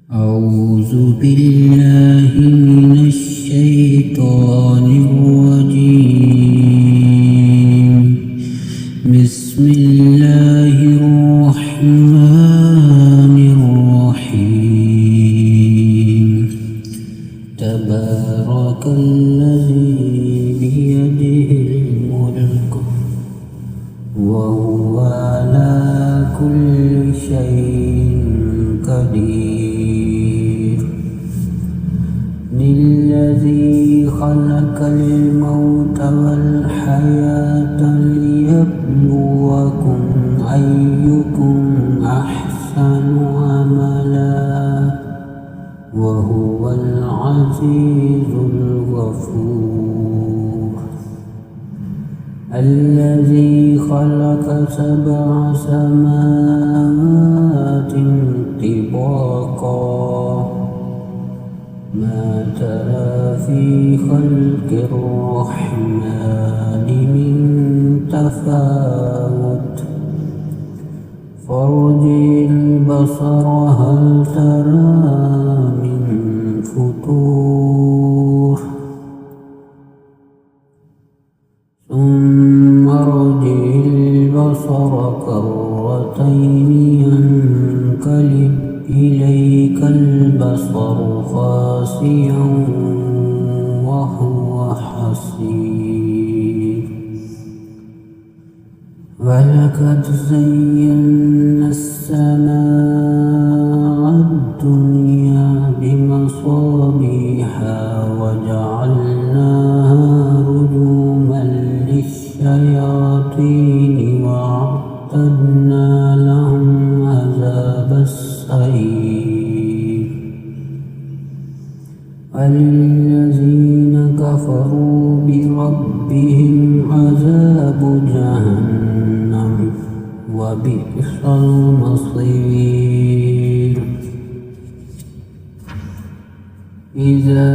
أعوذ بالله من الشيطان الرجيم. بسم الله الرحمن الرحيم. تبارك الذي بيده الملك وهو على كل شيء قدير. للذي خلق الموت والحياة ليبلوكم أيكم أحسن عملا وهو العزيز الغفور. الذي خلق 7 سماوات طباقا ما ترى في خلق الرحمن من تفاوت فارجع البصر هل ترى من فطور ثم ارجع البصر كرتين ينقلب إليك البصر خاسئا وهو حسير. ولقد زينا السماء الدنيا بمصابيح وجعلناها رجوما للشياطين وأعتدنا لهم عذاب السعير. الذين كفروا بربهم عذاب جهنم وبئس المصير. إذا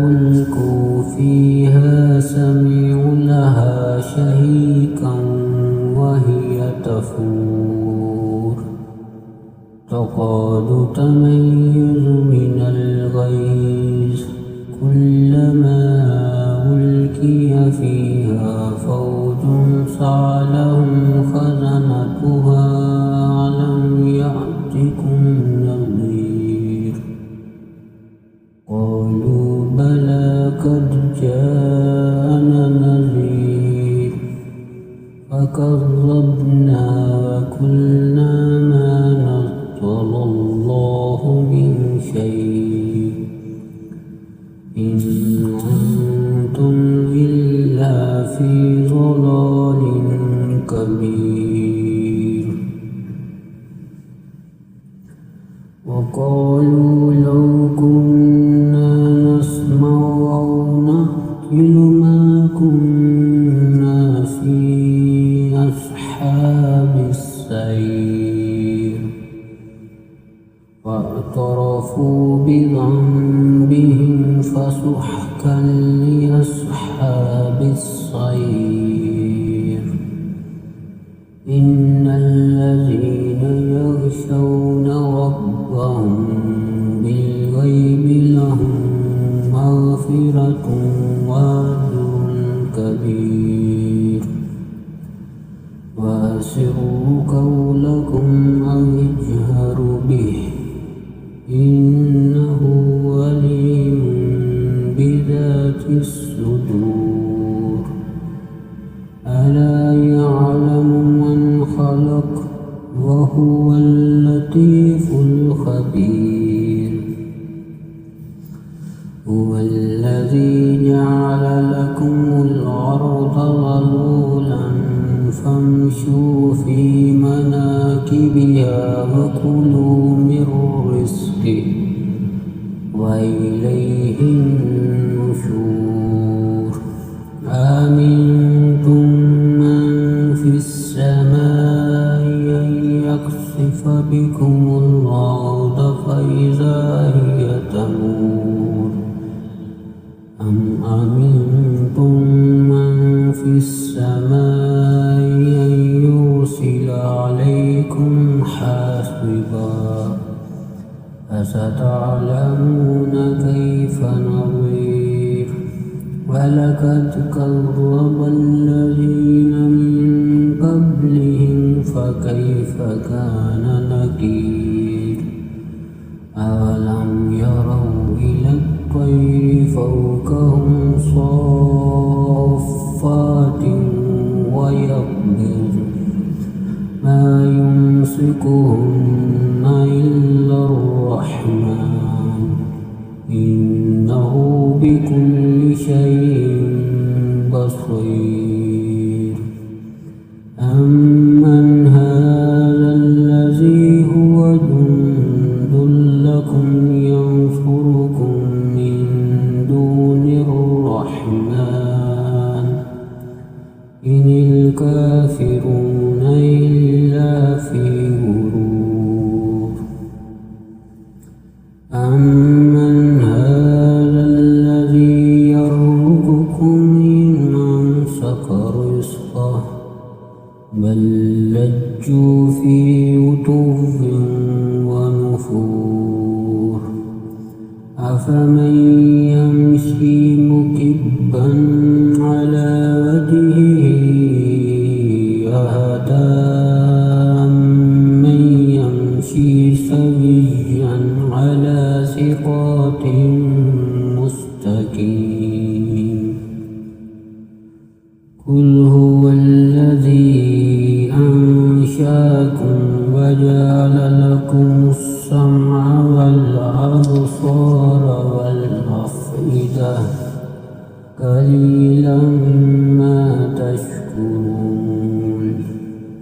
ألقوا فيها سمعوا لها شهيقا وهي تفور تكاد تميز من الغيظ كلما ألقي فيها فوج سألهم خزنتها ألم يأتكم نذير قالوا بلى قد جاءنا نذير فكذبنا وقلنا ما نزل الله من شيء إن أنتم إلا في ضلال كبير. وقالوا لو كنا نسمع أو نعقل ما كنا في أصحاب السعير. فاعترفوا بذنبهم فسحقا لأصحاب السعير. إن الذين يخشون ربهم بالغيب لهم مغفرة وأجر كبير. وأسروا قولكم أو اجهروا به إنه عليم بذات الصدور. ألا يعلم من خلق وهو اللطيف الخبير. هو الذي جعل لكم الأرض ذلولا فامشوا في مناكبها وكلوا من رزقه وإليه النشور. آمنتم من في السماء أن يخسف بكم الأرض فإذا هي تمور أم أمنتم من في السماء أن يرسل عليكم حاصبا فستعلمون كيف نظير ولقد كذب الذين من قبلهم فكيف كان نكير أولم يروا إلى الطير فوقهم صافات ويقبض ما يمسكهن إلا الرحمن إنه بكل شيء بصير أمن هذا الذي هو جند لكم ينصركم من دون الرحمن إن الكافرون إلا في غرور أمن هذا الذي يرزقكم إن أمسك رزقه بل لجوا في عتو ونفور أفمن يمشي مكبا على وجهه أهدى أمن يمشي سويا على صراط مستقيم قل هو الذي أنشأكم وجعل لكم السمع والأبصار والأفئدة قليلا ما تشكرون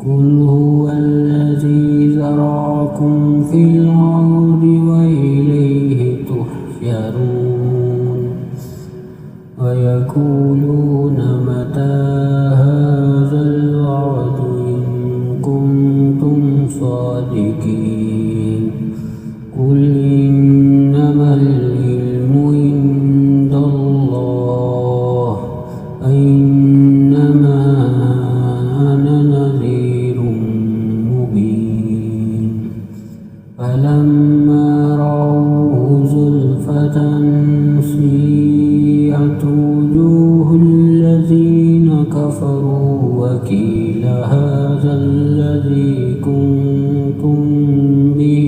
قل هو الذي ذرأكم في الأرض وإليه تحشرون ويقولون متى هذا الوعد إن كنتم صادقين قل إنما العلم عند الله إنما أنا نذير مبين فلما رأوه زلفة سيئت وجوه الذين كفروا وقيل هذا الذي كنتم به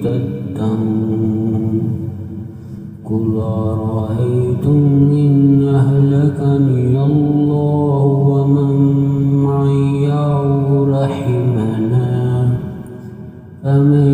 تدعون قل أرأيتم إن أهلكني الله ومن معي أو رحمنا فمن